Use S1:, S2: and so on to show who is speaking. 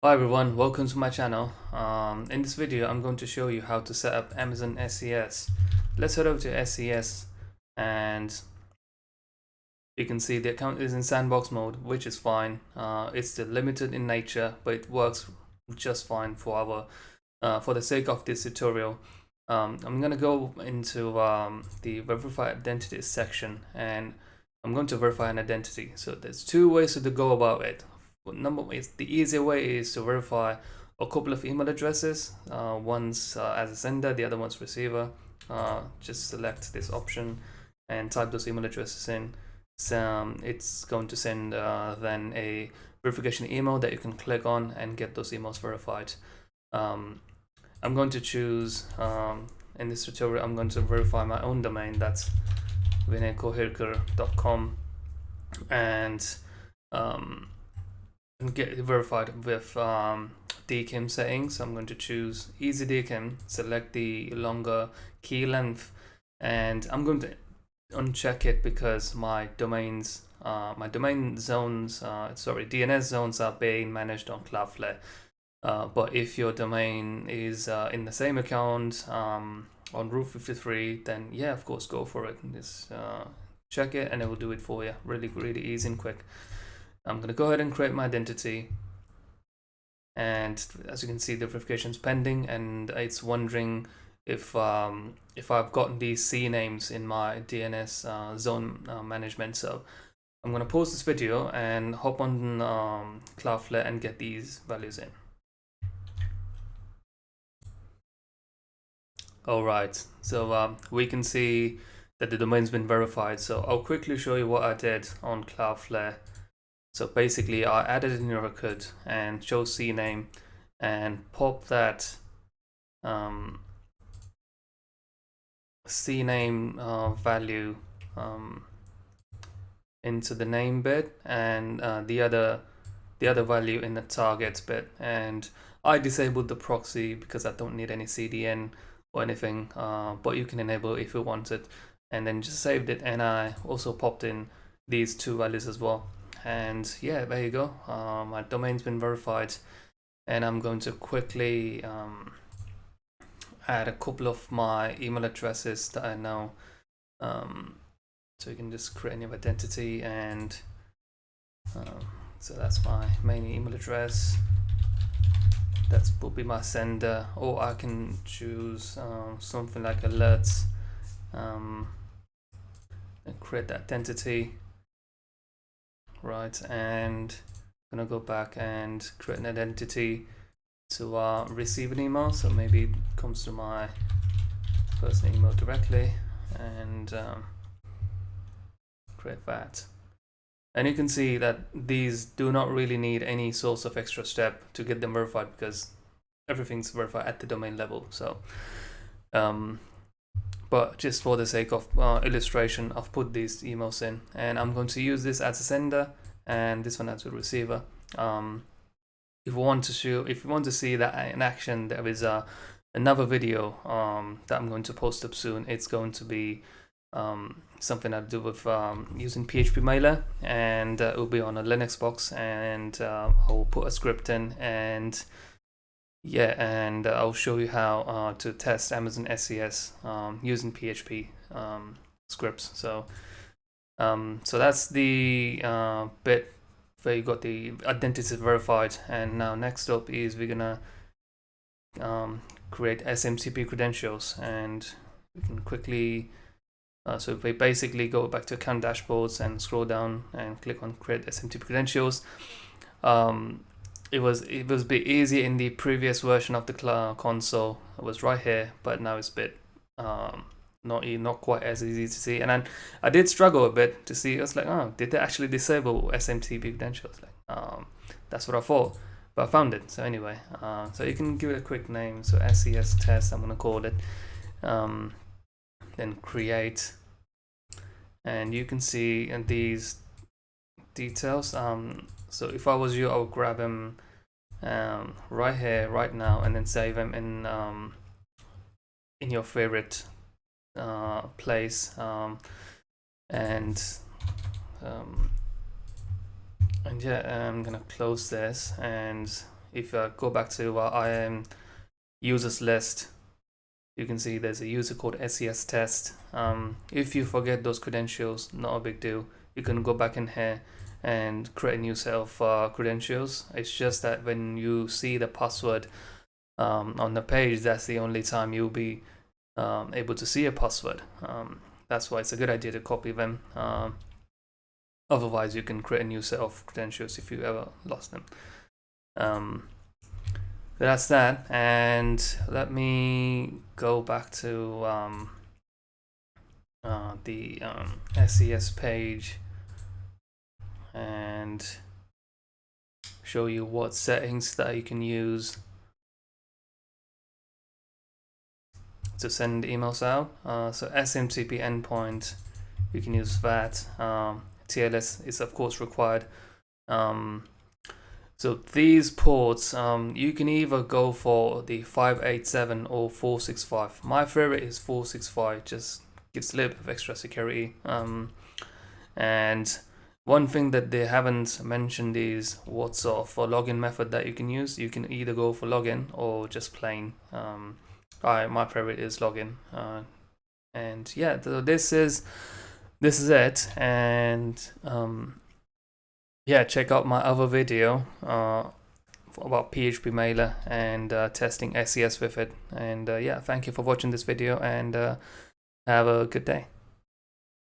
S1: Hi everyone, welcome to my channel. In this video I'm going to show you how to set up Amazon SES. Let's head over to SES and you can see the account is in sandbox mode, which is fine. It's still limited in nature, but it works just fine for the sake of this tutorial. I'm gonna go into the verify identities section and I'm going to verify an identity. So there's two ways to go about it. The easier way is to verify a couple of email addresses. One's as a sender, the other one's receiver. Just select this option and type those email addresses in. So it's going to send then a verification email that you can click on and get those emails verified. I'm going to choose in this tutorial I'm going to verify my own domain, that's vinaykoherkar.com, and get it verified with DKIM settings. So I'm going to choose easy DKIM, select the longer key length, and I'm going to uncheck it because my domain zones, DNS zones are being managed on Cloudflare. But if your domain is in the same account on Route 53, then yeah, of course, go for it. Just check it and it will do it for you. Really easy and quick. I'm going to go ahead and create my identity, and as you can see the verification is pending and it's wondering if I've gotten these C names in my DNS zone management. So I'm going to pause this video and hop on Cloudflare and get these values in. Alright, so we can see that the domain's been verified. So I'll quickly show you what I did on Cloudflare. So basically I added a new record and chose CNAME and pop that CNAME value into the name bit and the other value in the target bit, and I disabled the proxy because I don't need any CDN or anything, but you can enable if you want it, and then just saved it. And I also popped in these two values as well. And yeah, there you go. My domain's been verified, and I'm going to quickly add a couple of my email addresses that I know. So you can just create a new identity, and so that's my main email address. That will be my sender, or I can choose something like alerts and create that identity. Right, and I'm gonna go back and create an identity to receive an email. So maybe it comes to my personal email directly, and create that. And you can see that these do not really need any source of extra step to get them verified because everything's verified at the domain level. So but just for the sake of illustration, I've put these emails in, and I'm going to use this as a sender and this one as a receiver. If you want to see that in action, there is another video that I'm going to post up soon. It's going to be something I do with using PHP mailer, and it will be on a Linux box, and I'll put a script in, and yeah, and I'll show you how to test Amazon SES using PHP scripts. So that's the bit where you got the identity verified, and now next up is we're gonna create SMTP credentials, and we can quickly so if we basically go back to account dashboards and scroll down and click on create SMTP credentials. It was a bit easy in the previous version of the console. It was right here, but now it's a bit not quite as easy to see. And I did struggle a bit to see. I was like, oh, did they actually disable SMTP credentials? Like, that's what I thought, but I found it. So anyway, so you can give it a quick name. So SES test, I'm gonna call it. Then create, and you can see in these details. So if I was you, I would grab them right here, right now, and then save them in your favorite place, and yeah, I'm gonna close this, and if I go back to IAM users list, you can see there's a user called SES test. If you forget those credentials, not a big deal. You can go back in here and create a new set of credentials. It's just that when you see the password on the page, that's the only time you'll be able to see a password. That's why it's a good idea to copy them. Otherwise, you can create a new set of credentials if you ever lost them. That's that. And let me go back to the SES page and show you what settings that you can use to send emails out. So SMTP endpoint, you can use that. TLS is of course required. So these ports, you can either go for the 587 or 465. My favorite is 465, just gives a little bit of extra security. And one thing that they haven't mentioned is what sort of login method that you can use. You can either go for login or just plain. My favorite is login. And yeah, this is it. And yeah, check out my other video about PHP mailer and testing SES with it. And yeah, thank you for watching this video, and have a good day.